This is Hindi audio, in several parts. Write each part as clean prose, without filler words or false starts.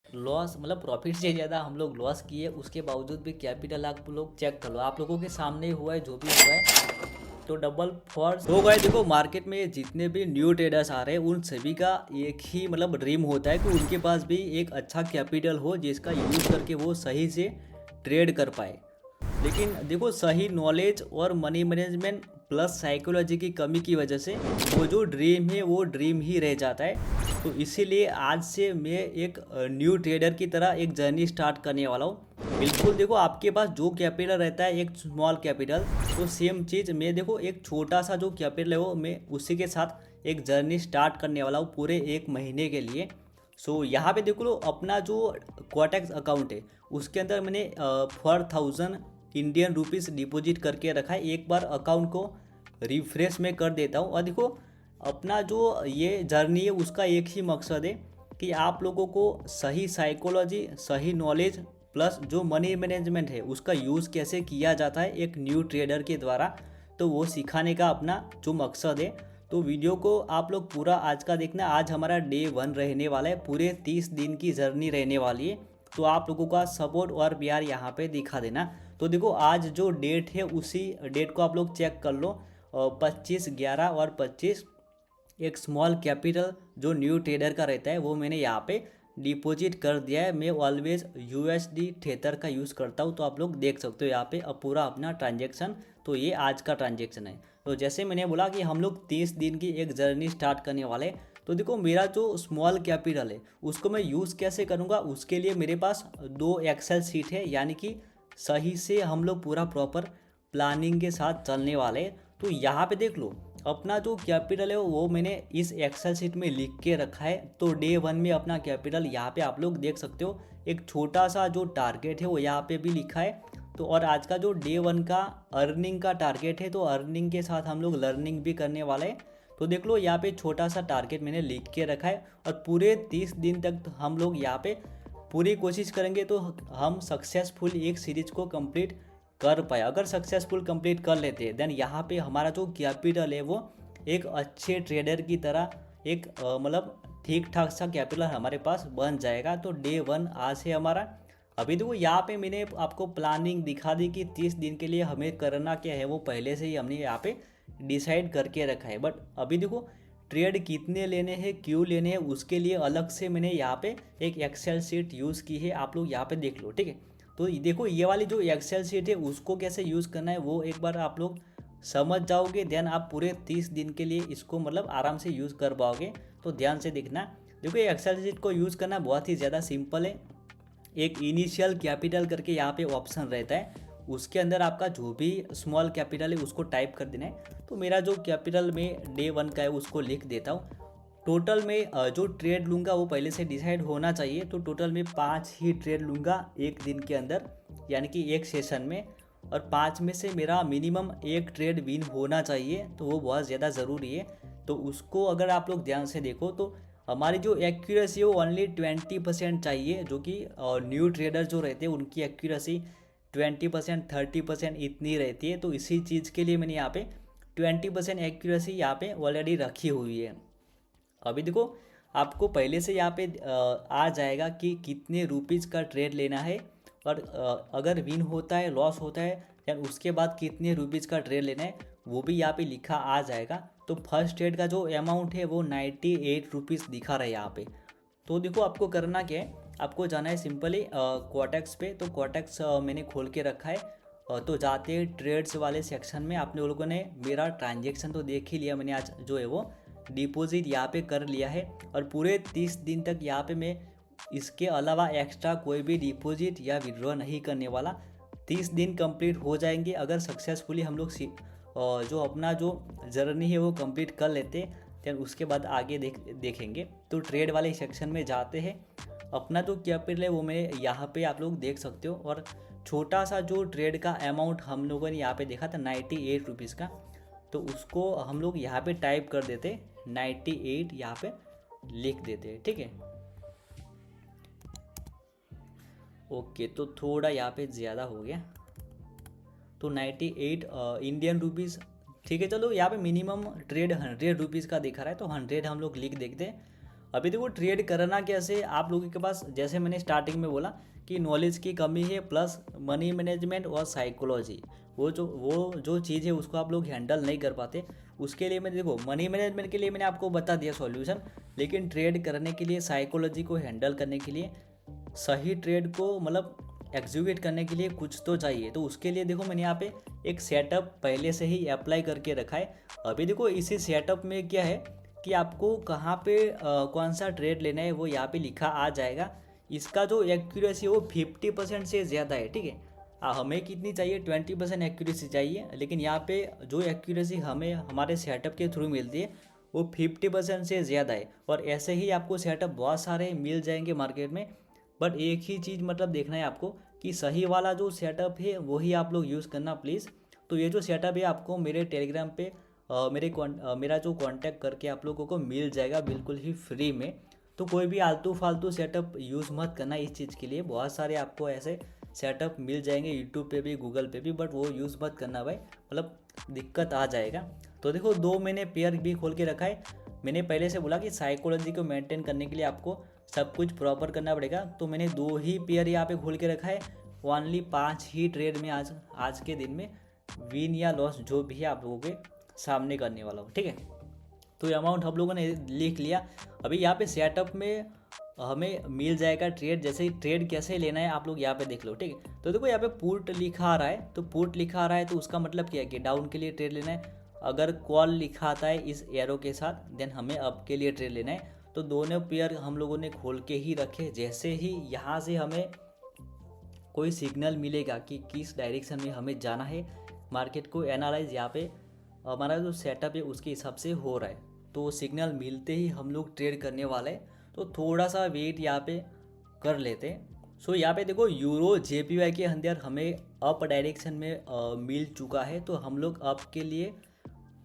लॉस मतलब प्रॉफिट से ज़्यादा हम लोग लॉस किए, उसके बावजूद भी कैपिटल आप लोग चेक कर लो, आप लोगों के सामने ही हुआ है जो भी हुआ है। तो डबल फॉर तो गए देखो, मार्केट में जितने भी न्यू ट्रेडर्स आ रहे हैं उन सभी का एक ही मतलब ड्रीम होता है कि उनके पास भी एक अच्छा कैपिटल हो जिसका यूज़ करके वो सही से ट्रेड कर पाए। लेकिन देखो, सही नॉलेज और मनी मैनेजमेंट प्लस साइकोलॉजी की कमी की वजह से वो जो ड्रीम है वो ड्रीम ही रह जाता है। तो इसीलिए आज से मैं एक न्यू ट्रेडर की तरह एक जर्नी स्टार्ट करने वाला हूँ। बिल्कुल देखो, आपके पास जो कैपिटल रहता है एक स्मॉल कैपिटल, तो सेम चीज़ मैं देखो एक छोटा सा जो कैपिटल है वो मैं उसी के साथ एक जर्नी स्टार्ट करने वाला हूँ पूरे 1 महीने के लिए। सो यहाँ पे देख लो, अपना जो कोटेक्स अकाउंट है उसके अंदर मैंने 4,000 इंडियन रुपीज़ डिपॉजिट करके रखा है। एक बार अकाउंट को रिफ्रेश में कर देता हूँ और देखो, अपना जो ये जर्नी है उसका एक ही मकसद है कि आप लोगों को सही साइकोलॉजी, सही नॉलेज प्लस जो मनी मैनेजमेंट है उसका यूज़ कैसे किया जाता है एक न्यू ट्रेडर के द्वारा, तो वो सिखाने का अपना जो मकसद है। तो वीडियो को आप लोग पूरा आज का देखना। आज हमारा डे 1 रहने वाला है, पूरे 30 दिन की जर्नी रहने वाली है। तो आप लोगों का सपोर्ट और प्यार यहाँ पे दिखा देना। तो देखो, आज जो डेट है उसी डेट को आप लोग चेक कर लो, 25/11 और 25। एक स्मॉल कैपिटल जो न्यू ट्रेडर का रहता है वो मैंने यहाँ पे डिपॉजिट कर दिया है। मैं ऑलवेज यूएसडी थेटर का यूज़ करता हूँ, तो आप लोग देख सकते हो यहाँ पे अब पूरा अपना ट्रांजेक्शन। तो ये आज का ट्रांजेक्शन है। तो जैसे मैंने बोला कि हम लोग 30 दिन की एक जर्नी स्टार्ट करने वाले हैं। तो देखो, मेरा जो स्मॉल कैपिटल है उसको मैं यूज़ कैसे करूँगा, उसके लिए मेरे पास 2 एक्सेल शीट है, यानी कि सही से हम लोग पूरा प्रॉपर प्लानिंग के साथ चलने वाले हैं। तो यहाँ पे देख लो, अपना जो कैपिटल है वो मैंने इस एक्सेल शीट में लिख के रखा है। तो डे 1 में अपना कैपिटल यहाँ पे आप लोग देख सकते हो, एक छोटा सा जो टारगेट है वो यहाँ पे भी लिखा है। तो और आज का जो डे 1 का अर्निंग का टारगेट है, तो अर्निंग के साथ हम लोग लर्निंग भी करने वाले हैं। तो देख लो, यहाँ पे छोटा सा टारगेट मैंने लिख के रखा है और पूरे 30 दिन तक तो हम लोग यहाँ पे पूरी कोशिश करेंगे तो हम सक्सेसफुल एक सीरीज को कंप्लीट कर पाए। अगर सक्सेसफुल कंप्लीट कर लेते हैं देन यहाँ पे हमारा जो कैपिटल है वो एक अच्छे ट्रेडर की तरह एक मतलब ठीक ठाक सा कैपिटल हमारे पास बन जाएगा। तो डे 1 आज है हमारा। अभी देखो, यहाँ पे मैंने आपको प्लानिंग दिखा दी कि 30 दिन के लिए हमें करना क्या है, वो पहले से ही हमने यहाँ पे डिसाइड करके रखा है। बट अभी देखो, ट्रेड कितने लेने हैं, क्यों लेने हैं, उसके लिए अलग से मैंने यहाँ पे एक एक्सेल शीट यूज़ की है। आप लोग यहाँ पे देख लो, ठीक है। तो देखो, ये वाली जो एक्सेल शीट है उसको कैसे यूज़ करना है वो एक बार आप लोग समझ जाओगे, देन आप पूरे 30 दिन के लिए इसको मतलब आराम से यूज़ कर पाओगे। तो ध्यान से देखना। देखो, ये एक्सेल शीट को यूज़ करना बहुत ही ज़्यादा सिंपल है। एक इनिशियल कैपिटल करके यहाँ पे ऑप्शन रहता है, उसके अंदर आपका जो भी स्मॉल कैपिटल है उसको टाइप कर देना है। तो मेरा जो कैपिटल में डे 1 का है उसको लिख देता हूँ। टोटल में जो ट्रेड लूँगा वो पहले से डिसाइड होना चाहिए। तो टोटल में 5 ही ट्रेड लूँगा एक दिन के अंदर, यानी कि एक सेशन में। और 5 में से मेरा मिनिमम एक ट्रेड विन होना चाहिए, तो वो बहुत ज़्यादा ज़रूरी है। तो उसको अगर आप लोग ध्यान से देखो तो हमारी जो एक्यूरेसी है वो ओनली 20% चाहिए, जो कि न्यू ट्रेडर जो रहते हैं उनकी एक्यूरेसी 20%, 30% इतनी रहती है। तो इसी चीज़ के लिए मैंने यहाँ पे 20% एक्यूरेसी यहाँ पे ऑलरेडी रखी हुई है। अभी देखो, आपको पहले से यहाँ पे आ जाएगा कि कितने रुपीज़ का ट्रेड लेना है, और अगर विन होता है, लॉस होता है, देन उसके बाद कितने रुपीज़ का ट्रेड लेना है वो भी यहाँ पे लिखा आ जाएगा। तो फर्स्ट ट्रेड का जो अमाउंट है वो 98 रुपीज़ दिखा रहा है यहाँ पे। तो देखो, आपको करना क्या है, आपको जाना है सिंपली कोटेक्स पे। तो कोटेक्स मैंने खोल के रखा है। तो जाते हैं ट्रेड्स वाले सेक्शन में। आपने लोगों ने मेरा ट्रांजेक्शन तो देख ही लिया, मैंने आज जो है वो डिपॉजिट यहाँ पे कर लिया है। और पूरे 30 दिन तक यहाँ पे मैं इसके अलावा एक्स्ट्रा कोई भी डिपॉजिट या विड्रॉ नहीं करने वाला। 30 दिन कंप्लीट हो जाएंगे अगर सक्सेसफुली हम लोग जो अपना जो जर्नी है वो कंप्लीट कर लेते, देन उसके बाद आगे देखेंगे। तो ट्रेड वाले सेक्शन में जाते हैं। अपना जो कैपिटल है वो मैं यहाँ पे आप लोग देख सकते हो। और छोटा सा जो ट्रेड का अमाउंट हम लोगों ने यहाँ पे देखा था 98 रुपीज़ का, तो उसको हम लोग यहाँ पे टाइप कर देते, 98 यहाँ पे लिख देते हैं, ठीक है। ओके, तो थोड़ा यहाँ पे ज़्यादा हो गया। तो 98 इंडियन रुपीज़, ठीक है। चलो, यहाँ पे मिनिमम ट्रेड 100 रुपीज़ का दिखा रहा है, तो 100 हम लोग लिख देखते हैं। अभी देखो ट्रेड करना कैसे, आप लोगों के पास जैसे मैंने स्टार्टिंग में बोला कि नॉलेज की कमी है प्लस मनी मैनेजमेंट और साइकोलॉजी, वो जो चीज़ है उसको आप लोग हैंडल नहीं कर पाते। उसके लिए मैं देखो मनी मैनेजमेंट के लिए मैंने आपको बता दिया सॉल्यूशन, लेकिन ट्रेड करने के लिए साइकोलॉजी को हैंडल करने के लिए सही ट्रेड को मतलब एग्जीक्यूट करने के लिए कुछ तो चाहिए। तो उसके लिए देखो मैंने यहाँ पे एक सेटअप पहले से ही अप्लाई करके रखा है। अभी देखो इसी सेटअप में क्या है कि आपको कहाँ पे कौन सा ट्रेड लेना है वो यहाँ पे लिखा आ जाएगा। इसका जो एक्यूरेसी है वो 50% से ज़्यादा है, ठीक है। हमें कितनी चाहिए, 20% एक्यूरेसी चाहिए, लेकिन यहाँ पे जो एक्यूरेसी हमें हमारे सेटअप के थ्रू मिलती है वो 50% से ज़्यादा है। और ऐसे ही आपको सेटअप बहुत सारे मिल जाएंगे मार्केट में, बट एक ही चीज़ मतलब देखना है आपको कि सही वाला जो सेटअप है वही आप लोग यूज़ करना प्लीज़। तो ये जो सेटअप है आपको मेरे टेलीग्राम पे मेरा जो कांटेक्ट करके आप लोगों को मिल जाएगा बिल्कुल ही फ्री में। तो कोई भी आलतू फालतू सेटअप यूज़ मत करना इस चीज़ के लिए, बहुत सारे आपको ऐसे सेटअप मिल जाएंगे यूट्यूब पे भी गूगल पे भी, बट वो यूज़ मत करना भाई, मतलब दिक्कत आ जाएगा। तो देखो दो मैंने पेयर भी खोल के रखा है। मैंने पहले से बोला कि साइकोलॉजी को मेंटेन करने के लिए आपको सब कुछ प्रॉपर करना पड़ेगा, तो मैंने 2 ही पेयर यहाँ पे खोल के रखा है। ओनली 5 ही ट्रेड में आज के दिन में विन या लॉस जो भी है आप लोगों के सामने करने वाला हूँ, ठीक है। तो ये अमाउंट हम लोगों ने लिख लिया। अभी यहाँ पे सेटअप में हमें मिल जाएगा ट्रेड, जैसे ही ट्रेड कैसे लेना है आप लोग यहाँ पे देख लो, ठीक है। तो देखो यहाँ पे पुट लिखा आ रहा है, तो पुट लिखा आ रहा है तो उसका मतलब क्या है कि डाउन के लिए ट्रेड लेना है। अगर कॉल लिखा आता है इस एरो के साथ देन हमें अप के लिए ट्रेड लेना है। तो दोनों पेयर हम लोगों ने खोल के ही रखे। जैसे ही यहाँ से हमें कोई सिग्नल मिलेगा कि किस डायरेक्शन में हमें जाना है, मार्केट को एनालाइज यहाँ पे हमारा जो सेटअप है उसके हिसाब से हो रहा है, तो सिग्नल मिलते ही हम लोग ट्रेड करने वाले हैं। तो थोड़ा सा वेट यहाँ पे कर लेते हैं। सो यहाँ पे देखो यूरो जेपीवाई के अंदर हमें अप डायरेक्शन में मिल चुका है, तो हम लोग अप के लिए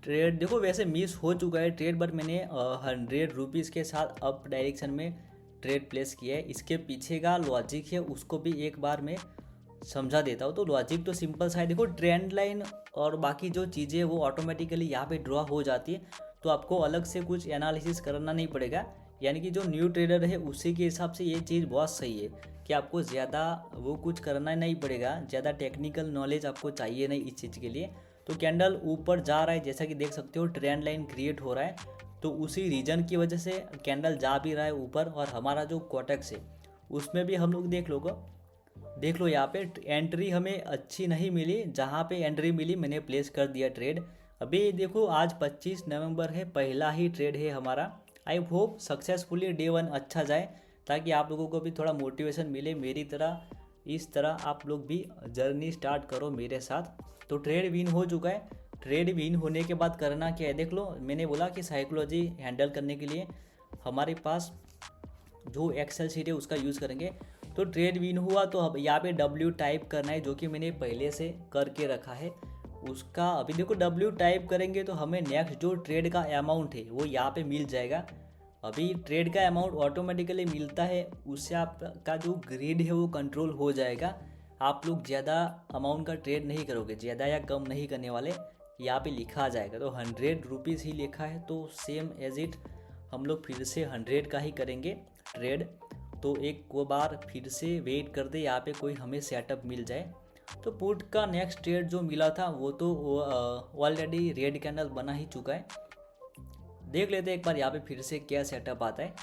ट्रेड देखो वैसे मिस हो चुका है ट्रेड, बट मैंने 100 रुपीज़ के साथ अप डायरेक्शन में ट्रेड प्लेस किया है। इसके पीछे का लॉजिक है उसको भी एक बार मैं समझा देता हूँ। तो लॉजिक तो सिंपल सा है, देखो ट्रेंड लाइन और बाकी जो चीज़ें वो ऑटोमेटिकली यहाँ पे ड्रॉ हो जाती है, तो आपको अलग से कुछ एनालिसिस करना नहीं पड़ेगा। यानी कि जो न्यू ट्रेडर है उसी के हिसाब से ये चीज़ बहुत सही है कि आपको ज़्यादा वो कुछ करना नहीं पड़ेगा, ज़्यादा टेक्निकल नॉलेज आपको चाहिए नहीं इस चीज़ के लिए। तो कैंडल ऊपर जा रहा है जैसा कि देख सकते हो, ट्रेंड लाइन क्रिएट हो रहा है, तो उसी रीजन की वजह से कैंडल जा भी रहा है ऊपर। और हमारा जो कोटेक्स है उसमें भी हम लोग देख लो यहाँ पे एंट्री हमें अच्छी नहीं मिली, जहाँ पे एंट्री मिली मैंने प्लेस कर दिया ट्रेड। अभी देखो आज 25 नवंबर है, पहला ही ट्रेड है हमारा। आई होप सक्सेसफुली डे 1 अच्छा जाए, ताकि आप लोगों को भी थोड़ा मोटिवेशन मिले मेरी तरह। इस तरह आप लोग भी जर्नी स्टार्ट करो मेरे साथ। तो ट्रेड विन हो चुका है। ट्रेड विन होने के बाद करना क्या है देख लो, मैंने बोला कि साइकोलॉजी हैंडल करने के लिए हमारे पास जो एक्सेल शीट है उसका यूज़ करेंगे। तो ट्रेड विन हुआ तो अब यहाँ पे डब्ल्यू टाइप करना है, जो कि मैंने पहले से करके रखा है उसका। अभी देखो डब्ल्यू टाइप करेंगे तो हमें नेक्स्ट जो ट्रेड का अमाउंट है वो यहाँ पे मिल जाएगा। अभी ट्रेड का अमाउंट ऑटोमेटिकली मिलता है, उससे आपका जो ग्रिड है वो कंट्रोल हो जाएगा। आप लोग ज़्यादा अमाउंट का ट्रेड नहीं करोगे, ज़्यादा या कम नहीं करने वाले, यहाँ पे लिखा आ जाएगा। तो 100 रुपीज़ ही लिखा है, तो सेम एज इट हम लोग फिर से 100 का ही करेंगे ट्रेड। तो एक को बार फिर से वेट कर दे यहाँ पे कोई हमें सेटअप मिल जाए। तो पुट का नेक्स्ट ट्रेड जो मिला था वो तो ऑलरेडी रेड कैंडल बना ही चुका है। देख लेते हैं एक बार यहाँ पे फिर से क्या सेटअप आता है।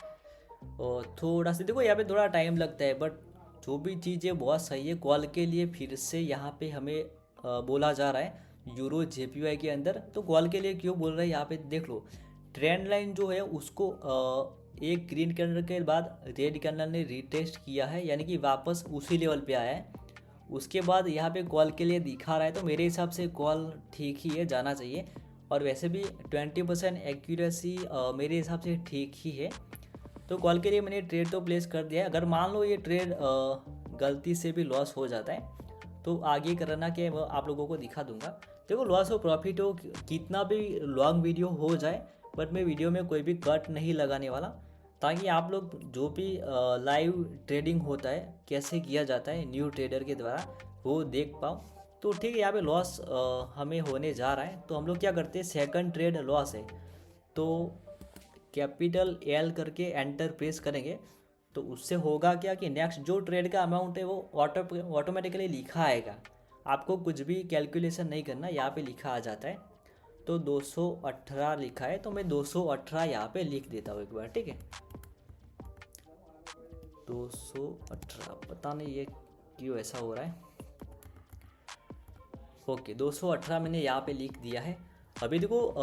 और थोड़ा सा देखो यहाँ पे थोड़ा टाइम लगता है, बट जो भी चीज़ें बहुत सही है। कॉल के लिए फिर से यहाँ पे हमें बोला जा रहा है यूरो जेपीवाई के अंदर। तो कॉल के लिए क्यों बोल रहे हैं यहाँ पे देख लो, ट्रेंड लाइन जो है उसको एक ग्रीन कैंडल के बाद रेड कैंडल ने रिटेस्ट किया है, यानी कि वापस उसी लेवल पे आया है। उसके बाद यहाँ पे कॉल के लिए दिखा रहा है, तो मेरे हिसाब से कॉल ठीक ही है, जाना चाहिए। और वैसे भी 20% एक्यूरेसी मेरे हिसाब से ठीक ही है। तो कॉल के लिए मैंने ट्रेड तो प्लेस कर दिया है। अगर मान लो ये ट्रेड गलती से भी लॉस हो जाता है तो आगे करना क्या है वो आप लोगों को दिखा दूंगा। देखो लॉस हो प्रॉफिट हो कितना भी लॉन्ग वीडियो हो जाए, बट मैं वीडियो में कोई भी कट नहीं लगाने वाला, ताकि आप लोग जो भी लाइव ट्रेडिंग होता है कैसे किया जाता है न्यू ट्रेडर के द्वारा वो देख पाओ। तो ठीक है, यहाँ पे लॉस हमें होने जा रहा है, तो हम लोग क्या करते हैं, सेकंड ट्रेड लॉस है तो कैपिटल एल करके एंटर प्रेस करेंगे तो उससे होगा क्या कि नेक्स्ट जो ट्रेड का अमाउंट है वो ऑटोमेटिकली लिखा आएगा, आपको कुछ भी कैलकुलेशन नहीं करना, यहाँ पे लिखा आ जाता है। तो 218 लिखा है तो मैं 218 यहाँ पे लिख देता हूँ एक बार, ठीक है। 218, पता नहीं ये क्यों ऐसा हो रहा है। ओके 218 मैंने यहाँ पे लिख दिया है। अभी देखो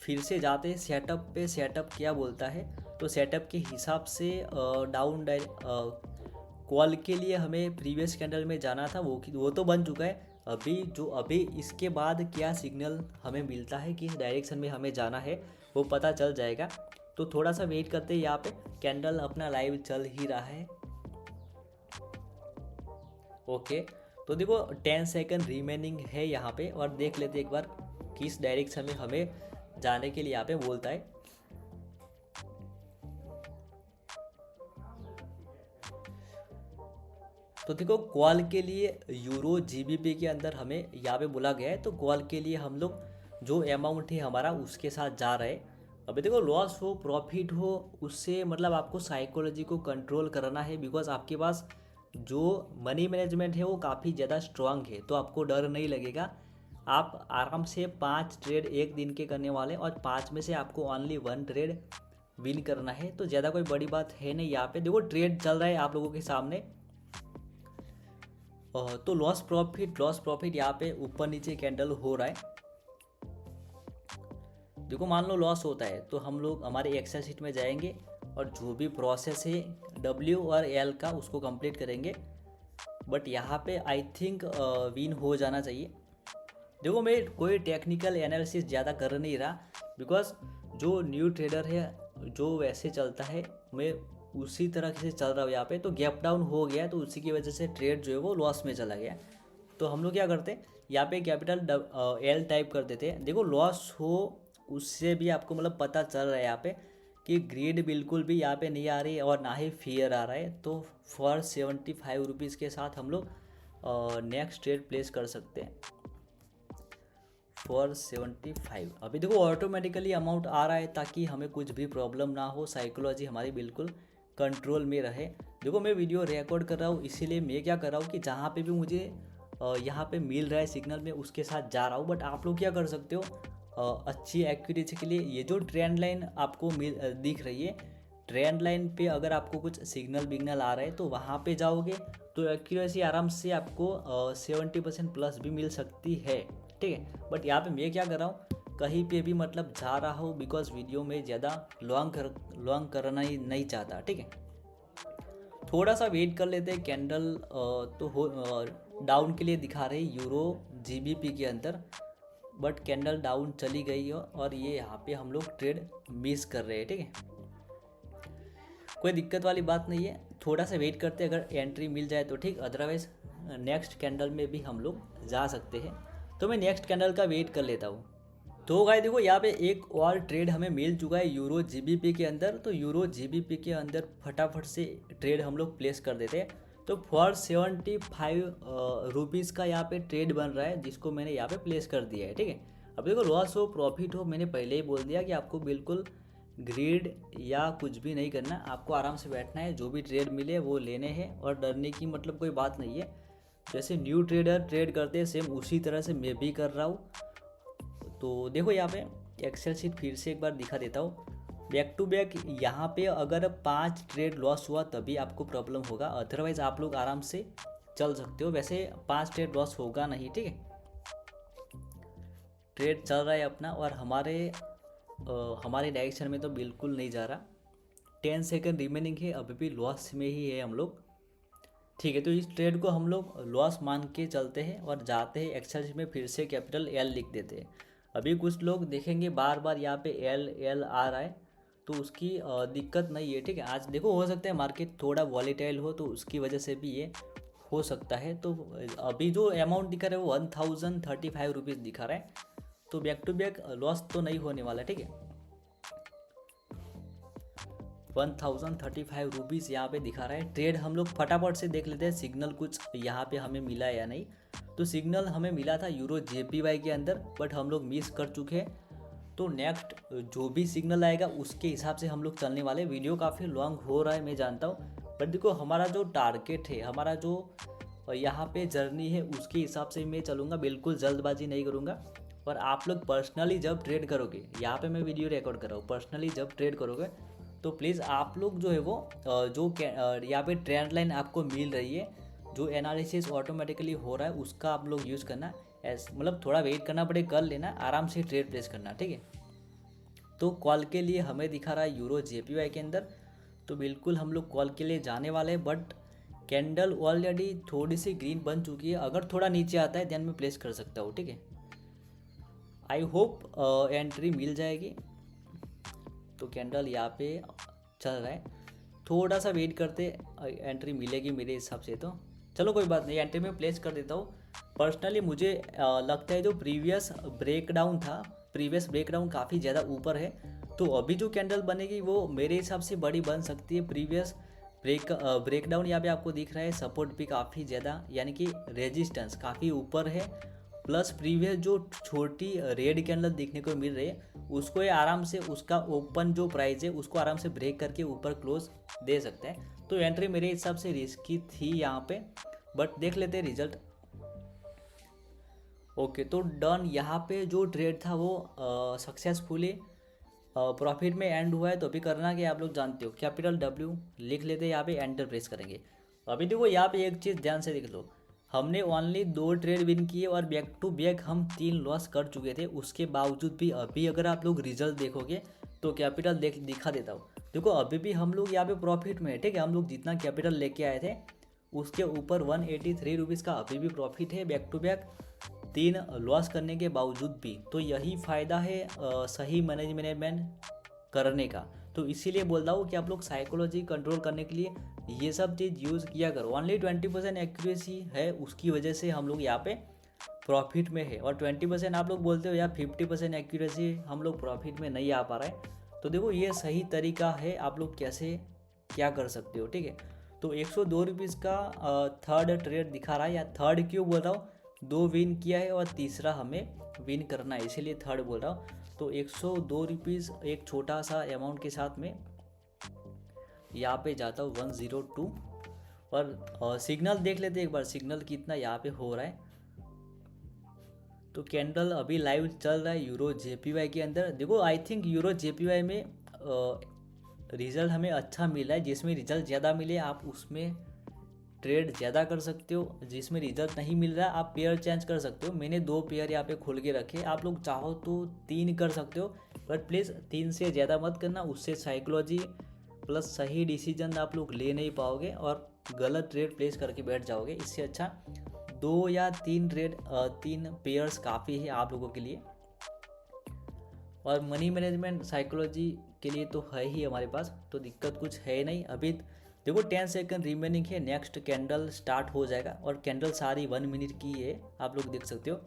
फिर से जाते हैं सेटअप पे। सेटअप क्या बोलता है, तो सेटअप के हिसाब से डाउन कॉल के लिए हमें प्रीवियस कैंडल में जाना था, वो तो बन चुका है। अभी इसके बाद क्या सिग्नल हमें मिलता है, किस डायरेक्शन में हमें जाना है, वो पता चल जाएगा। तो थोड़ा सा वेट करते हैं। यहाँ पे कैंडल अपना लाइव चल ही रहा है। ओके तो देखो 10 सेकंड रिमेनिंग है यहाँ पे, और देख लेते एक बार किस डायरेक्शन में हमें जाने के लिए यहाँ पे बोलता है। तो देखो कॉल के लिए यूरो जीबीपी के अंदर हमें यहाँ पे बोला गया है, तो कॉल के लिए हम लोग जो अमाउंट है हमारा उसके साथ जा रहे हैं। अभी देखो लॉस हो प्रॉफिट हो, उससे मतलब आपको साइकोलॉजी को कंट्रोल करना है, बिकॉज आपके पास जो मनी मैनेजमेंट है वो काफ़ी ज़्यादा स्ट्रांग है, तो आपको डर नहीं लगेगा। आप आराम से 5 ट्रेड एक दिन के करने वाले, और 5 में से आपको ओनली 1 ट्रेड विन करना है, तो ज़्यादा कोई बड़ी बात है नहीं। यहाँ पे देखो ट्रेड चल रहा है आप लोगों के सामने। तो लॉस प्रॉफिट यहाँ पे ऊपर नीचे कैंडल हो रहा है। देखो मान लो लॉस होता है तो हम लोग हमारे एक्सेल शीट में जाएंगे और जो भी प्रोसेस है डब्ल्यू और एल का उसको कंप्लीट करेंगे। बट यहाँ पे आई थिंक विन हो जाना चाहिए। देखो मैं कोई टेक्निकल एनालिसिस ज़्यादा कर नहीं रहा, बिकॉज जो न्यू ट्रेडर है जो वैसे चलता है मैं उसी तरह से चल रहा हूँ। यहाँ पे तो गैप डाउन हो गया, तो उसी की वजह से ट्रेड जो है वो लॉस में चला गया। तो हम लोग क्या करते हैं, यहाँ पे कैपिटल एल टाइप कर देते हैं। देखो लॉस हो उससे भी आपको मतलब पता चल रहा है यहाँ पे कि ग्रीड बिल्कुल भी यहाँ पे नहीं आ रही है और ना ही फियर आ रहा है। तो फॉर 75 रुपीज़ के साथ हम लोग नेक्स्ट ट्रेड प्लेस कर सकते हैं फॉर 75। अभी देखो ऑटोमेटिकली अमाउंट आ रहा है ताकि हमें कुछ भी प्रॉब्लम ना हो, साइकोलॉजी हमारी बिल्कुल कंट्रोल में रहे। देखो मैं वीडियो रिकॉर्ड कर रहा हूँ, इसीलिए मैं क्या कर रहा हूँ कि जहाँ पे भी मुझे यहाँ पे मिल रहा है सिग्नल में उसके साथ जा रहा हूँ। बट आप लोग क्या कर सकते हो, अच्छी एक्यूरेसी के लिए ये जो ट्रेंड लाइन आपको दिख रही है, ट्रेंड लाइन पे अगर आपको कुछ सिग्नल बिग्नल आ रहा है तो वहाँ पे जाओगे तो एक्यूरेसी आराम से आपको 70% प्लस भी मिल सकती है, ठीक है। बट यहाँ पे मैं क्या कर रहा हूँ, कहीं पे भी मतलब जा रहा हूँ, बिकॉज वीडियो में ज़्यादा लॉन्ग करना ही नहीं चाहता, ठीक है। थोड़ा सा वेट कर लेते हैं। कैंडल तो हो डाउन के लिए दिखा रहे यूरो जीबीपी के अंदर, बट कैंडल डाउन चली गई है और ये यहाँ पे हम लोग ट्रेड मिस कर रहे हैं, ठीक है। कोई दिक्कत वाली बात नहीं है, थोड़ा सा वेट करते हैं, अगर एंट्री मिल जाए तो ठीक, अदरवाइज नेक्स्ट कैंडल में भी हम लोग जा सकते हैं। तो मैं नेक्स्ट कैंडल का वेट कर लेता हूँ। तो गाइस देखो यहाँ पे एक और ट्रेड हमें मिल चुका है यूरो जीबीपी के अंदर। तो यूरो जीबीपी के अंदर फटाफट से ट्रेड हम लोग प्लेस कर देते हैं। तो फॉर 75 रुपीज़ का यहाँ पे ट्रेड बन रहा है, जिसको मैंने यहाँ पे प्लेस कर दिया है, ठीक है। अब देखो लॉस हो प्रॉफिट हो, मैंने पहले ही बोल दिया कि आपको बिल्कुल ग्रीड या कुछ भी नहीं करना, आपको आराम से बैठना है, जो भी ट्रेड मिले वो लेने हैं, और डरने की मतलब कोई बात नहीं है। जैसे न्यू ट्रेडर ट्रेड करते हैं सेम उसी तरह से मैं भी कर रहा हूँ। तो देखो यहाँ पे एक्सेल शीट फिर से एक बार दिखा देता हूँ, बैक टू बैक। यहाँ पे अगर 5 ट्रेड लॉस हुआ तभी आपको प्रॉब्लम होगा, अदरवाइज आप लोग आराम से चल सकते हो। वैसे 5 ट्रेड लॉस होगा नहीं, ठीक है। ट्रेड चल रहा है अपना, और हमारे डायरेक्शन में तो बिल्कुल नहीं जा रहा। 10 सेकंड रिमेनिंग है, अभी भी लॉस में ही है हम लोग, ठीक है। तो इस ट्रेड को हम लोग लॉस मान के चलते हैं और जाते हैं एक्सेल शीट में फिर से कैपिटल एल लिख देते हैं। अभी कुछ लोग देखेंगे बार बार यहाँ पे एल एल आ रहा है, तो उसकी दिक्कत नहीं है, ठीक है। आज देखो हो सकता है मार्केट थोड़ा वॉलेटाइल हो, तो उसकी वजह से भी ये हो सकता है। तो अभी जो अमाउंट दिखा रहा है वो 1035 रुपीज़ दिखा रहा है, तो बैक टू बैक लॉस तो नहीं होने वाला, ठीक है। 1035 रुपीज़ यहाँ पे दिखा रहा है। ट्रेड हम लोग फटाफट से देख लेते हैं सिग्नल कुछ यहाँ पे हमें मिला या नहीं। तो सिग्नल हमें मिला था यूरो जेपीवाई के अंदर, बट हम लोग मिस कर चुके हैं। तो नेक्स्ट जो भी सिग्नल आएगा उसके हिसाब से हम लोग चलने वाले। वीडियो काफ़ी लॉन्ग हो रहा है मैं जानता हूँ, बट देखो हमारा जो टारगेट है, हमारा जो यहाँ पे जर्नी है उसके हिसाब से मैं चलूँगा, बिल्कुल जल्दबाजी नहीं करूँगा। और आप लोग पर्सनली जब ट्रेड करोगे, यहाँ पे मैं वीडियो रिकॉर्ड कर रहा हूँ, पर्सनली जब ट्रेड करोगे तो प्लीज़ आप लोग जो है वो यहाँ पे ट्रेंड लाइन आपको मिल रही है, जो एनालिसिस ऑटोमेटिकली हो रहा है उसका आप लोग यूज़ करना। मतलब थोड़ा वेट करना पड़े, कर लेना, आराम से ट्रेड प्लेस करना, ठीक है। तो कॉल के लिए हमें दिखा रहा है यूरो जेपीवाई के अंदर, तो बिल्कुल हम लोग कॉल के लिए जाने वाले हैं। बट कैंडल ऑलरेडी थोड़ी सी ग्रीन बन चुकी है, अगर थोड़ा नीचे आता है देन मैं प्लेस कर सकता हूँ, ठीक है। आई होप एंट्री मिल जाएगी। तो कैंडल यहाँ पे चल रहा है, थोड़ा सा वेट करते एंट्री मिलेगी मेरे हिसाब से। तो चलो कोई बात नहीं, एंट्री में प्लेस कर देता हूँ। पर्सनली मुझे लगता है जो प्रीवियस ब्रेकडाउन था, प्रीवियस ब्रेकडाउन काफ़ी ज़्यादा ऊपर है, तो अभी जो कैंडल बनेगी वो मेरे हिसाब से बड़ी बन सकती है। प्रीवियस ब्रेकडाउन यहाँ पे आपको दिख रहा है, सपोर्ट भी काफ़ी ज़्यादा, यानी कि रेजिस्टेंस काफ़ी ऊपर है। प्लस प्रीवियस जो छोटी रेड कैंडल देखने को मिल रही है उसको ये आराम से, उसका ओपन जो प्राइस है उसको आराम से ब्रेक करके ऊपर क्लोज दे सकते हैं। तो एंट्री मेरे हिसाब से रिस्की थी यहाँ पे, बट देख लेते हैं रिजल्ट। ओके, तो डन। यहाँ पे जो ट्रेड था वो सक्सेसफुली प्रॉफिट में एंड हुआ है। तो अभी करना कि आप लोग जानते हो, कैपिटल W लिख लेते हैं, यहाँ पे एंटर प्रेस करेंगे। अभी देखो यहाँ पे एक चीज़ ध्यान से देख लो, हमने ओनली 2 ट्रेड विन किए और बैक टू बैक हम 3 लॉस कर चुके थे। उसके बावजूद भी अभी अगर आप लोग रिजल्ट देखोगे तो कैपिटल दिखा देता हूँ, देखो अभी भी हम लोग यहाँ पे प्रॉफिट में है, ठीक है। हम लोग जितना कैपिटल लेके आए थे उसके ऊपर 183 रुपीज़ का अभी भी प्रॉफिट है, बैक टू बैक 3 लॉस करने के बावजूद भी। तो यही फ़ायदा है सही मैनेजमेंट करने का। तो इसीलिए बोल रहा हूँ कि आप लोग साइकोलॉजी कंट्रोल करने के लिए ये सब चीज़ यूज़ किया करो। ओनली 20% एक्यूरेसी है, उसकी वजह से हम लोग यहाँ पे प्रॉफिट में है। और 20% आप लोग बोलते हो या 50% एक्यूरेसी हम लोग प्रॉफिट में नहीं आ पा रहा है। तो देखो ये सही तरीका है, आप लोग कैसे क्या कर सकते हो, ठीक है। तो 102 रुपीज़ का थर्ड ट्रेड दिखा रहा है, या थर्ड क्यों बोल रहा हूँ, 2 विन किया है और तीसरा हमें विन करना है, इसीलिए थर्ड बोल रहा हूँ। तो 102 रुपीज़ एक छोटा सा अमाउंट के साथ में यहाँ पे जाता हूँ 102। और सिग्नल देख लेते एक बार, सिग्नल कितना यहाँ पे हो रहा है। तो कैंडल अभी लाइव चल रहा है यूरो जेपीवाई के अंदर। देखो आई थिंक यूरो जेपीवाई में रिज़ल्ट हमें अच्छा मिला है, जिसमें रिज़ल्ट ज़्यादा मिले आप उसमें ट्रेड ज़्यादा कर सकते हो। जिसमें रिजल्ट नहीं मिल रहा आप पेयर चेंज कर सकते हो। मैंने 2 पेयर यहाँ पे खोल के रखे, आप लोग चाहो तो 3 कर सकते हो, बट प्लीज़ 3 से ज़्यादा मत करना, उससे साइकोलॉजी प्लस सही डिसीजन आप लोग ले नहीं पाओगे और गलत ट्रेड प्लेस करके बैठ जाओगे। इससे अच्छा 2 या 3 ट्रेड 3 पेयर्स काफ़ी है आप लोगों के लिए। और मनी मैनेजमेंट साइकोलॉजी के लिए तो है ही हमारे पास, तो दिक्कत कुछ है नहीं। अभी देखो 10 सेकंड रिमेनिंग है, नेक्स्ट कैंडल स्टार्ट हो जाएगा और कैंडल सारी 1 मिनट की है, आप लोग देख सकते हो।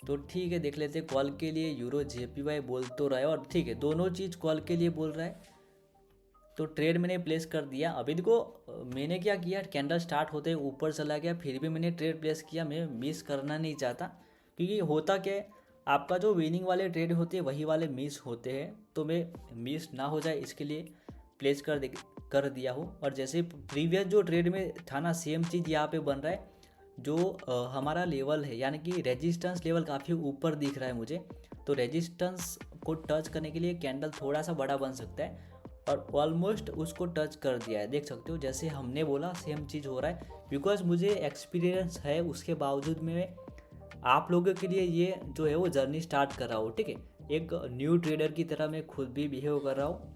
तो ठीक है, देख लेते हैं। कॉल के लिए यूरो जेपीवाई बोल तो रहा है, और ठीक है दोनों चीज़ कॉल के लिए बोल रहा है। तो ट्रेड मैंने प्लेस कर दिया। अभी देखो मैंने क्या किया, कैंडल स्टार्ट होते ऊपर चला गया, फिर भी मैंने ट्रेड प्लेस किया। मैं मिस करना नहीं चाहता, क्योंकि होता क्या है, आपका जो विनिंग वाले ट्रेड होते हैं वही वाले मिस होते हैं, तो मैं मिस ना हो जाए इसके लिए प्लेस कर दिया हूँ। और जैसे प्रीवियस जो ट्रेड में था ना, सेम चीज़ यहाँ पे बन रहा है। जो हमारा लेवल है, यानी कि रेजिस्टेंस लेवल काफ़ी ऊपर दिख रहा है मुझे, तो रेजिस्टेंस को टच करने के लिए कैंडल थोड़ा सा बड़ा बन सकता है, और ऑलमोस्ट उसको टच कर दिया है, देख सकते हो। जैसे हमने बोला सेम चीज़ हो रहा है, बिकॉज मुझे एक्सपीरियंस है, उसके बावजूद में आप लोगों के लिए ये जो है वो जर्नी स्टार्ट कर रहा हूँ, ठीक है। एक न्यू ट्रेडर की तरह मैं खुद भी बिहेव कर रहा हूँ,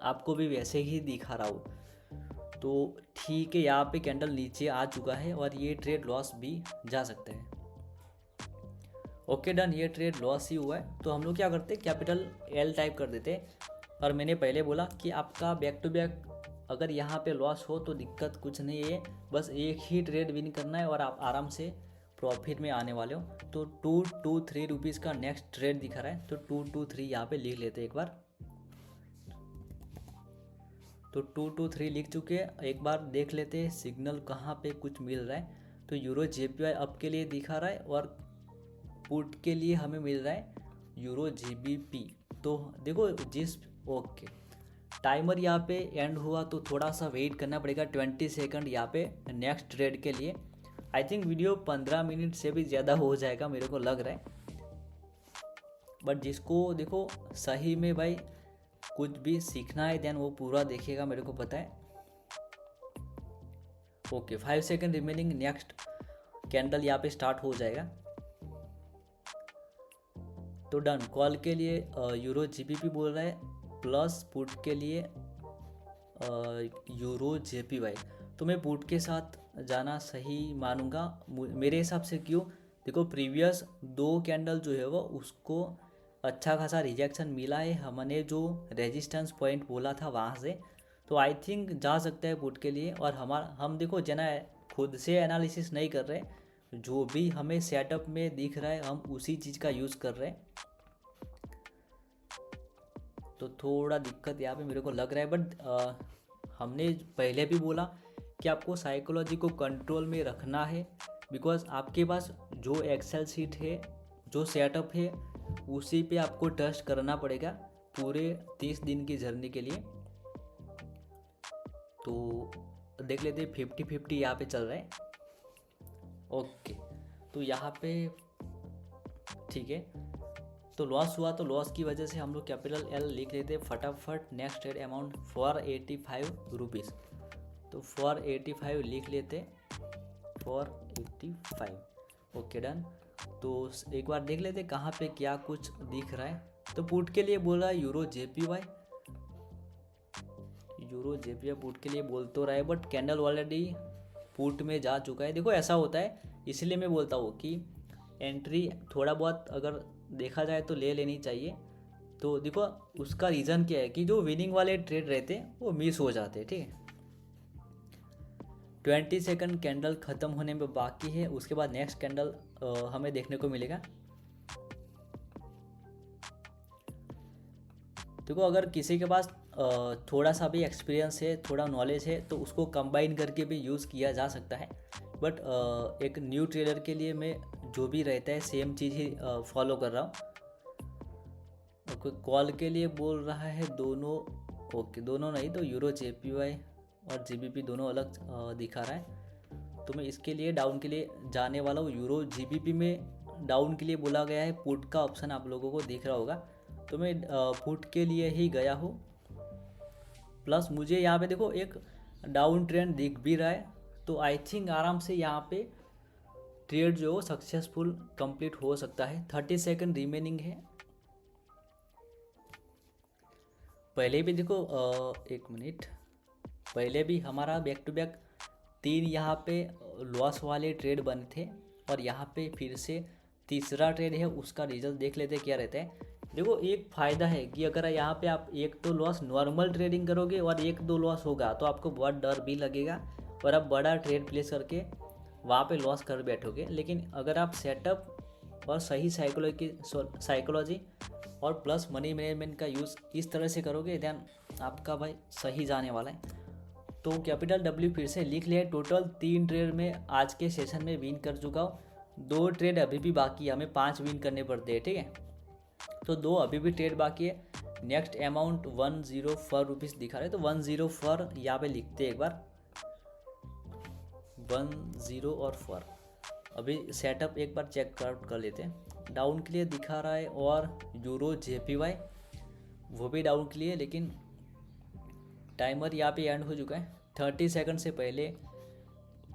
आपको भी वैसे ही दिखा रहा हूँ। तो ठीक है, यहाँ पे कैंडल नीचे आ चुका है और ये ट्रेड लॉस भी जा सकता है। ओके डन, ये ट्रेड लॉस ही हुआ है। तो हम लोग क्या करते हैं, कैपिटल L टाइप कर देते हैं। और मैंने पहले बोला कि आपका बैक टू बैक अगर यहाँ पे लॉस हो तो दिक्कत कुछ नहीं है, बस एक ही ट्रेड विन करना है और आप आराम से प्रॉफिट में आने वाले हो। तो 223 रुपीज़ का नेक्स्ट ट्रेड दिखा रहा है, तो 223 यहाँ पे लिख लेते हैं एक बार। तो 223 लिख चुके हैं, एक बार देख लेते हैं सिग्नल कहाँ पे कुछ मिल रहा है। तो यूरो जेपीवाई अप के लिए दिखा रहा है और पुट के लिए हमें मिल रहा है यूरो GBP। तो देखो जिस ओके टाइमर यहाँ पे एंड हुआ तो थोड़ा सा वेट करना पड़ेगा 20 सेकंड यहाँ पे नेक्स्ट ट्रेड के लिए। आई थिंक वीडियो 15 मिनट से भी ज़्यादा हो जाएगा मेरे को लग रहा है, बट जिसको देखो सही में भाई कुछ भी सीखना है देन वो पूरा देखेगा, मेरे को पता है। Okay 5 second remaining, next candle यहाँ पे स्टार्ट हो जाएगा। तो डन, कॉल के लिए यूरो GBP बोल रहा है, प्लस पुट के लिए यूरो JPY। तो मैं पुट के साथ जाना सही मानूंगा मेरे हिसाब से। क्यों, देखो प्रीवियस 2 कैंडल जो है वो उसको अच्छा खासा रिजेक्शन मिला है, हमने जो रेजिस्टेंस पॉइंट बोला था वहाँ से। तो आई थिंक जा सकता है पुट के लिए। और हम देखो जना खुद से एनालिसिस नहीं कर रहे, जो भी हमें सेटअप में दिख रहा है हम उसी चीज़ का यूज़ कर रहे हैं। तो थोड़ा दिक्कत यहाँ पे मेरे को लग रहा है, बट हमने पहले भी बोला कि आपको साइकोलॉजी को कंट्रोल में रखना है, बिकॉज आपके पास जो एक्सेल शीट है, जो सेटअप है, उसी पे आपको ट्रस्ट करना पड़ेगा पूरे 30 दिन की जर्नी के लिए। तो देख लेते 50-50 यहाँ पे चल रहा है। ओके तो यहाँ पे ठीक है, तो लॉस हुआ तो लॉस की वजह से हम लोग कैपिटल L लिख लेते फटाफट। नेक्स्ट ट्रेड अमाउंट 485 रुपीज़, तो 485 लिख लेते, 485। Okay done. तो एक बार देख लेते कहाँ पे क्या कुछ दिख रहा है। तो पुट के लिए बोला euro JPY, euro JPY put के लिए बोल तो रहा है, बट कैंडल ऑलरेडी पुट में जा चुका है। देखो ऐसा होता है, इसलिए मैं बोलता हूँ कि एंट्री थोड़ा बहुत अगर देखा जाए तो ले लेनी चाहिए। तो देखो उसका रीज़न क्या है कि जो विनिंग वाले ट्रेड रहते हैं वो मिस हो जाते हैं, ठीक है। 20 सेकंड कैंडल ख़त्म होने में बाकी है, उसके बाद नेक्स्ट कैंडल हमें देखने को मिलेगा। देखो अगर किसी के पास थोड़ा सा भी एक्सपीरियंस है, थोड़ा नॉलेज है, तो उसको कंबाइन करके भी यूज़ किया जा सकता है। बट एक न्यू ट्रेडर के लिए मैं जो भी रहता है सेम चीज़ ही फॉलो कर रहा हूँ। ओके कॉल के लिए बोल रहा है दोनों, ओके दोनों नहीं तो यूरो JPY और GBP दोनों अलग दिखा रहा है। तो मैं इसके लिए डाउन के लिए जाने वाला हूँ। यूरो GBP में डाउन के लिए बोला गया है, पुट का ऑप्शन आप लोगों को दिख रहा होगा, तो मैं पुट के लिए ही गया हूँ। प्लस मुझे यहाँ पे देखो एक डाउन ट्रेंड दिख भी रहा है, तो आई थिंक आराम से यहाँ पे ट्रेड जो सक्सेसफुल कंप्लीट हो सकता है। 30 सेकंड रिमेनिंग है। पहले भी देखो एक मिनट, पहले भी हमारा बैक टू बैक 3 यहाँ पे लॉस वाले ट्रेड बने थे, और यहाँ पे फिर से तीसरा ट्रेड है, उसका रिजल्ट देख लेते क्या रहता है। देखो एक फ़ायदा है कि अगर यहाँ पे आप एक तो लॉस नॉर्मल ट्रेडिंग करोगे और 1-2 लॉस होगा तो आपको बहुत डर भी लगेगा और आप बड़ा ट्रेड प्लेस करके वहाँ पे लॉस कर बैठोगे। लेकिन अगर आप सेटअप और सही साइकोलॉजी और प्लस मनी मैनेजमेंट का यूज़ इस तरह से करोगे देन आपका भाई सही जाने वाला है। तो कैपिटल W फिर से लिख लिया है। टोटल 3 ट्रेड में आज के सेशन में विन कर चुका हूँ, 2 ट्रेड अभी भी बाकी है, हमें 5 विन करने पड़ते हैं, ठीक है। तो 2 अभी भी ट्रेड बाकी है। नेक्स्ट अमाउंट 104 रुपीज़ दिखा रहे, तो 104 यहाँ पे लिखते हैं एक बार, 104। अभी सेटअप एक बार चेक आउट कर लेते हैं। डाउन के लिए दिखा रहा है, और यूरो JPY वो भी डाउन के लिए, लेकिन टाइमर यहाँ पे एंड हो चुका है। 30 सेकंड से पहले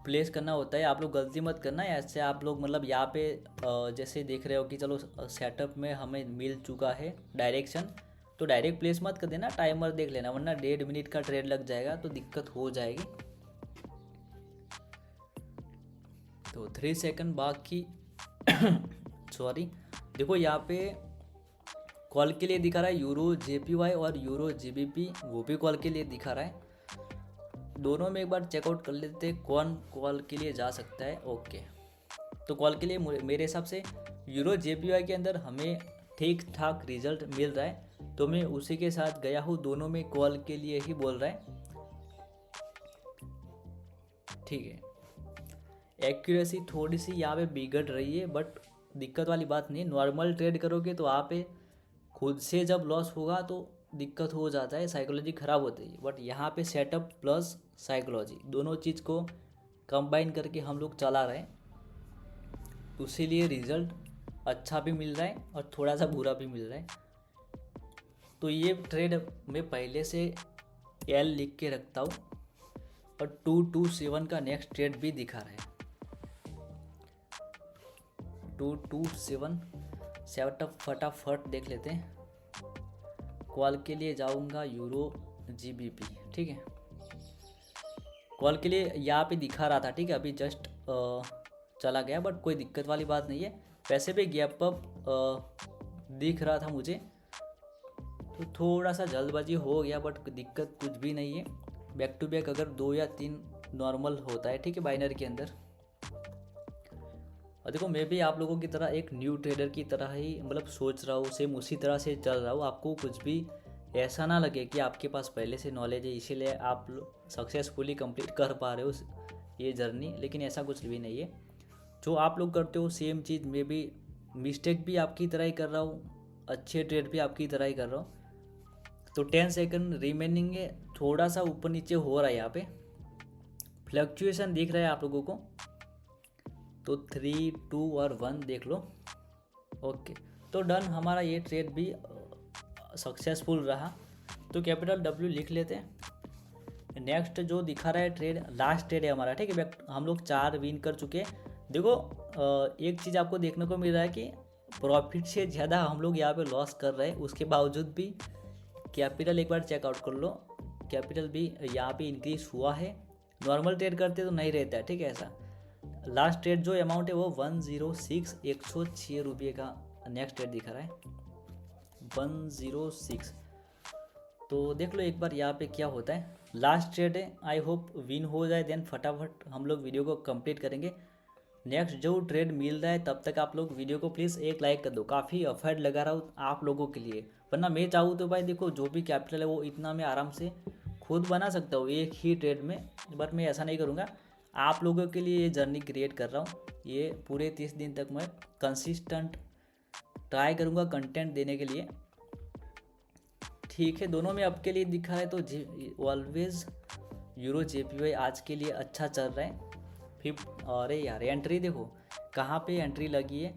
प्लेस करना होता है। आप लोग गलती मत करना है, ऐसे आप लोग मतलब यहाँ पे जैसे देख रहे हो कि चलो सेटअप में हमें मिल चुका है डायरेक्शन, तो डायरेक्ट प्लेस मत कर देना, टाइमर देख लेना, वरना 1.5 मिनट का ट्रेड लग जाएगा तो दिक्कत हो जाएगी। तो 3 सेकंड बाकी सॉरी। देखो यहाँ पे कॉल के लिए दिखा रहा है यूरो JPY और यूरो GBP, वो भी कॉल के लिए दिखा रहा है। दोनों में एक बार चेकआउट कर लेते हैं कौन कॉल के लिए जा सकता है। ओके तो कॉल के लिए मेरे हिसाब से यूरो JPY के अंदर हमें ठीक ठाक रिजल्ट मिल रहा है, तो मैं उसी के साथ गया हूँ। दोनों में कॉल के लिए ही बोल रहा है, ठीक है। एक्यूरेसी थोड़ी सी यहाँ पे बिगड़ रही है, बट दिक्कत वाली बात नहीं है। नॉर्मल ट्रेड करोगे तो आप खुद से जब लॉस होगा तो दिक्कत हो जाता है, साइकोलॉजी ख़राब होती है। बट यहाँ पे सेटअप प्लस साइकोलॉजी दोनों चीज़ को कंबाइन करके हम लोग चला रहे हैं, इसीलिए रिज़ल्ट अच्छा भी मिल रहा है और थोड़ा सा बुरा भी मिल रहा है। तो ये ट्रेड मैं पहले से एल लिख के रखता हूँ और 227 का नेक्स्ट ट्रेड भी दिखा रहा है। 227 सेटअप फटाफट देख लेते हैं। कॉल के लिए जाऊंगा यूरो जीबीपी, ठीक है। कॉल के लिए यहाँ पे दिखा रहा था, ठीक है, अभी जस्ट चला गया, बट कोई दिक्कत वाली बात नहीं है। वैसे भी गैप अप दिख रहा था मुझे, तो थोड़ा सा जल्दबाजी हो गया, बट दिक्कत कुछ भी नहीं है। बैक टू बैक अगर 2 या 3 नॉर्मल होता है, ठीक है, बाइनरी के अंदर। और देखो मैं भी आप लोगों की तरह एक न्यू ट्रेडर की तरह ही मतलब सोच रहा हूँ, सेम उसी तरह से चल रहा हूँ। आपको कुछ भी ऐसा ना लगे कि आपके पास पहले से नॉलेज है इसीलिए आप सक्सेसफुली कंप्लीट कर पा रहे हो ये जर्नी, लेकिन ऐसा कुछ भी नहीं है। जो आप लोग करते हो सेम चीज़ मैं भी, मिस्टेक भी आपकी तरह ही कर रहा हूँ, अच्छे ट्रेड भी आपकी तरह ही कर रहा हूँ। तो 10 सेकंड रिमेनिंग है, थोड़ा सा ऊपर नीचे हो रहा है, यहाँ पे फ्लक्चुएशन दिख रहा है आप लोगों को। तो 3, 2 और 1 देख लो। ओके, तो डन, हमारा ये ट्रेड भी सक्सेसफुल रहा। तो कैपिटल डब्ल्यू लिख लेते हैं। नेक्स्ट जो दिखा रहा है ट्रेड, लास्ट ट्रेड है हमारा, ठीक है। हम लोग 4 विन कर चुके हैं। देखो एक चीज़ आपको देखने को मिल रहा है कि प्रॉफिट से ज़्यादा हम लोग यहाँ पे लॉस कर रहे हैं, उसके बावजूद भी कैपिटल एक बार चेकआउट कर लो, कैपिटल भी यहाँ पे इंक्रीज हुआ है। नॉर्मल ट्रेड करते तो नहीं रहता है, ठीक है ऐसा। लास्ट ट्रेड जो अमाउंट है वो 106 106 रुपये का नेक्स्ट ट्रेड दिखा रहा है, 106। तो देख लो एक बार यहाँ पे क्या होता है। लास्ट ट्रेड है, आई होप विन हो जाए, देन फटाफट हम लोग वीडियो को कंप्लीट करेंगे। नेक्स्ट जो ट्रेड मिल रहा है तब तक आप लोग वीडियो को प्लीज़ एक लाइक कर दो। काफ़ी एफर्ट लगा रहा हूँ आप लोगों के लिए, वरना मैं चाहूँ तो भाई देखो जो भी कैपिटल है वो इतना मैं आराम से खुद बना सकता हूँ एक ही ट्रेड में, बट मैं ऐसा नहीं करूँगा। आप लोगों के लिए ये जर्नी क्रिएट कर रहा हूँ। ये पूरे 30 दिन तक मैं कंसिस्टेंट ट्राई करूँगा कंटेंट देने के लिए, ठीक है। दोनों में आपके लिए दिखा है तो ऑलवेज यूरो जेपीवाई आज के लिए अच्छा चल रहा है। अरे यार एंट्री देखो कहाँ पे एंट्री लगी है,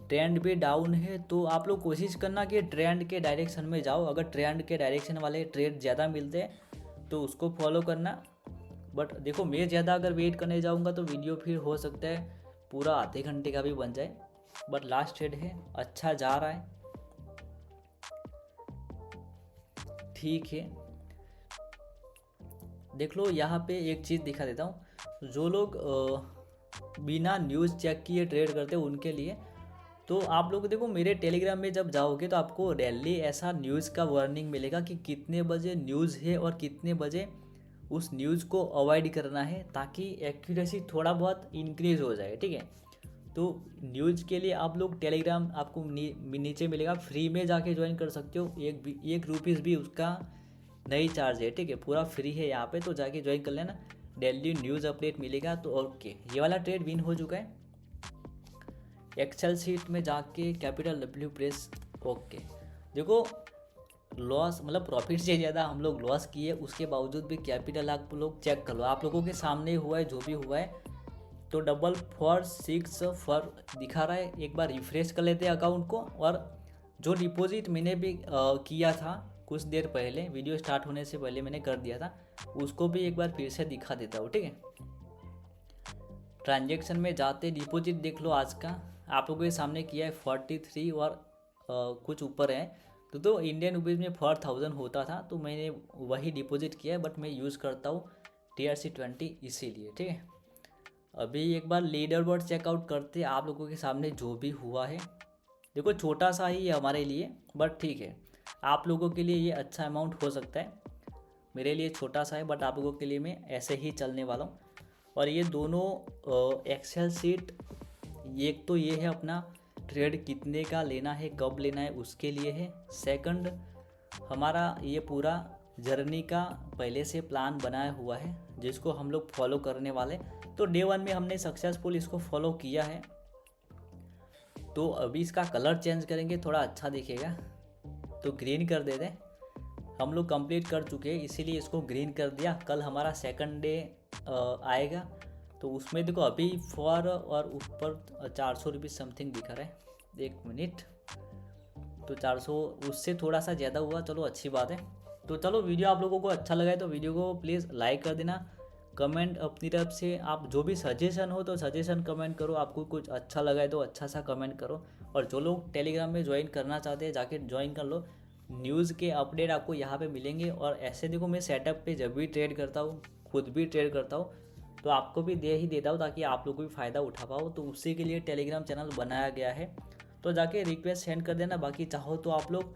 ट्रेंड भी डाउन है। तो आप लोग कोशिश करना कि ट्रेंड के डायरेक्शन में जाओ। अगर ट्रेंड के डायरेक्शन वाले ट्रेड ज़्यादा मिलते हैं तो उसको फॉलो करना। बट देखो मैं ज़्यादा अगर वेट करने जाऊँगा तो वीडियो फिर हो सकता है पूरा आधे घंटे का भी बन जाए। बट लास्ट ट्रेड है, अच्छा जा रहा है, ठीक है। देख लो यहाँ पे एक चीज़ दिखा देता हूँ। जो लोग बिना न्यूज़ चेक किए ट्रेड करते हैं उनके लिए, तो आप लोग देखो मेरे टेलीग्राम में जब जाओगे तो आपको डेली ऐसा न्यूज़ का वार्निंग मिलेगा कि कितने बजे न्यूज़ है और कितने बजे उस न्यूज़ को अवॉइड करना है, ताकि एक्यूरेसी थोड़ा बहुत इंक्रीज़ हो जाए, ठीक है। तो न्यूज़ के लिए आप लोग टेलीग्राम आपको नीचे मिलेगा, फ्री में जाके ज्वाइन कर सकते हो। एक रुपीज़ भी उसका नहीं चार्ज है, ठीक है, पूरा फ्री है यहाँ पे। तो जाके ज्वाइन कर लेना, डेली न्यूज़ अपडेट मिलेगा। तो ओके, ये वाला ट्रेड विन हो चुका है। एक्सेल सीट में जाके कैपिटल डब्ल्यू प्रेस, ओके। देखो लॉस मतलब प्रॉफिट से ज़्यादा हम लोग लॉस किए, उसके बावजूद भी कैपिटल आप लोग चेक कर लो, आप लोगों के सामने हुआ है जो भी हुआ है। तो 446 दिखा रहा है। एक बार रिफ्रेश कर लेते हैं अकाउंट को, और जो डिपॉजिट मैंने भी किया था कुछ देर पहले, वीडियो स्टार्ट होने से पहले मैंने कर दिया था, उसको भी एक बार फिर से दिखा देता हूँ, ठीक है। ट्रांजैक्शन में जाते डिपॉजिट देख लो आज का, आप लोगों के सामने किया है 43 और कुछ ऊपर है। तो इंडियन रुपीज़ में 4000 होता था, तो मैंने वही डिपॉजिट किया है। बट मैं यूज़ करता हूँ TRC20 इसीलिए, ठीक है। अभी एक बार लीडर बोर्ड चेकआउट करते आप लोगों के सामने जो भी हुआ है। देखो छोटा सा ही है हमारे लिए, बट ठीक है, आप लोगों के लिए ये अच्छा अमाउंट हो सकता है। मेरे लिए छोटा सा है, बट आप लोगों के लिए मैं ऐसे ही चलने वाला हूँ। और ये दोनों एक्सेल सीट, एक तो ये है अपना ट्रेड कितने का लेना है, कब लेना है, उसके लिए है। सेकंड हमारा ये पूरा जर्नी का पहले से प्लान बनाया हुआ है, जिसको हम लोग फॉलो करने वाले। तो डे 1 में हमने सक्सेसफुल इसको फॉलो किया है। तो अभी इसका कलर चेंज करेंगे, थोड़ा अच्छा दिखेगा, तो ग्रीन कर दे दें। हम लोग कंप्लीट कर चुके हैं इसीलिए इसको ग्रीन कर दिया। कल हमारा सेकंड डे आएगा, तो उसमें देखो अभी फॉर और ऊपर 400 रुपीज़ समथिंग दिखा रहा है। 1 मिनट, तो 400 उससे थोड़ा सा ज़्यादा हुआ, चलो अच्छी बात है। तो चलो वीडियो आप लोगों को अच्छा लगा है तो वीडियो को प्लीज़ लाइक कर देना। कमेंट अपनी तरफ से आप जो भी सजेशन हो तो सजेशन कमेंट करो, आपको कुछ अच्छा लगा है तो अच्छा सा कमेंट करो। और जो लोग टेलीग्राम में ज्वाइन करना चाहते हैं जाके ज्वाइन कर लो, न्यूज़ के अपडेट आपको यहाँ पे मिलेंगे। और ऐसे देखो मैं सेटअप पे जब भी ट्रेड करता हूँ, खुद भी ट्रेड करता हूँ, तो आपको भी दे ही देता हूँ ताकि आप लोग भी फ़ायदा उठा पाओ। तो उसी के लिए टेलीग्राम चैनल बनाया गया है, तो जाके रिक्वेस्ट सेंड कर देना। बाकी चाहो तो आप लोग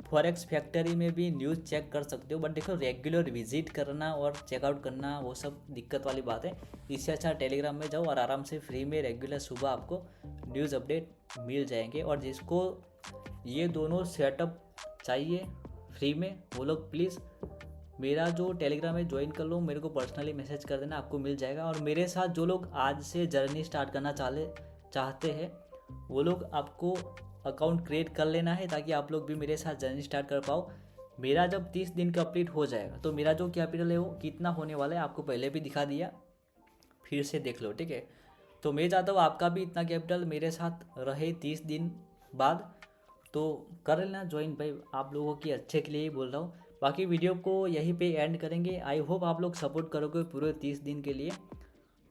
फॉरेक्स फैक्ट्री में भी न्यूज़ चेक कर सकते हो, बट देखो रेगुलर विजिट करना और चेकआउट करना वो सब दिक्कत वाली बात है। इससे अच्छा टेलीग्राम में जाओ और आराम से फ्री में रेगुलर सुबह आपको न्यूज़ अपडेट मिल जाएंगे। और जिसको ये दोनों सेटअप चाहिए फ्री में, वो लोग प्लीज़ मेरा जो टेलीग्राम है ज्वाइन कर लो, मेरे को पर्सनली मैसेज कर देना, आपको मिल जाएगा। और मेरे साथ जो लोग आज से जर्नी स्टार्ट करना चाहते हैं वो लोग आपको अकाउंट क्रिएट कर लेना है ताकि आप लोग भी मेरे साथ जर्नी स्टार्ट कर पाओ। मेरा जब 30 दिन कंप्लीट हो जाएगा तो मेरा जो कैपिटल है वो कितना होने वाला है आपको पहले भी दिखा दिया, फिर से देख लो, ठीक है। तो मैं चाहता हूँ आपका भी इतना कैपिटल मेरे साथ रहे 30 दिन बाद, तो कर लेना ज्वाइन भाई, आप लोगों की अच्छे के लिए ही बोल रहा हूँ। बाकी वीडियो को यहीं पे एंड करेंगे। आई होप आप लोग सपोर्ट करोगे पूरे 30 दिन के लिए।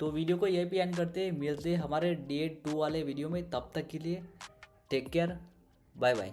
तो वीडियो को यहीं पे एंड करते मिलते हमारे डे 2 वाले वीडियो में, तब तक के लिए टेक केयर, बाय बाय।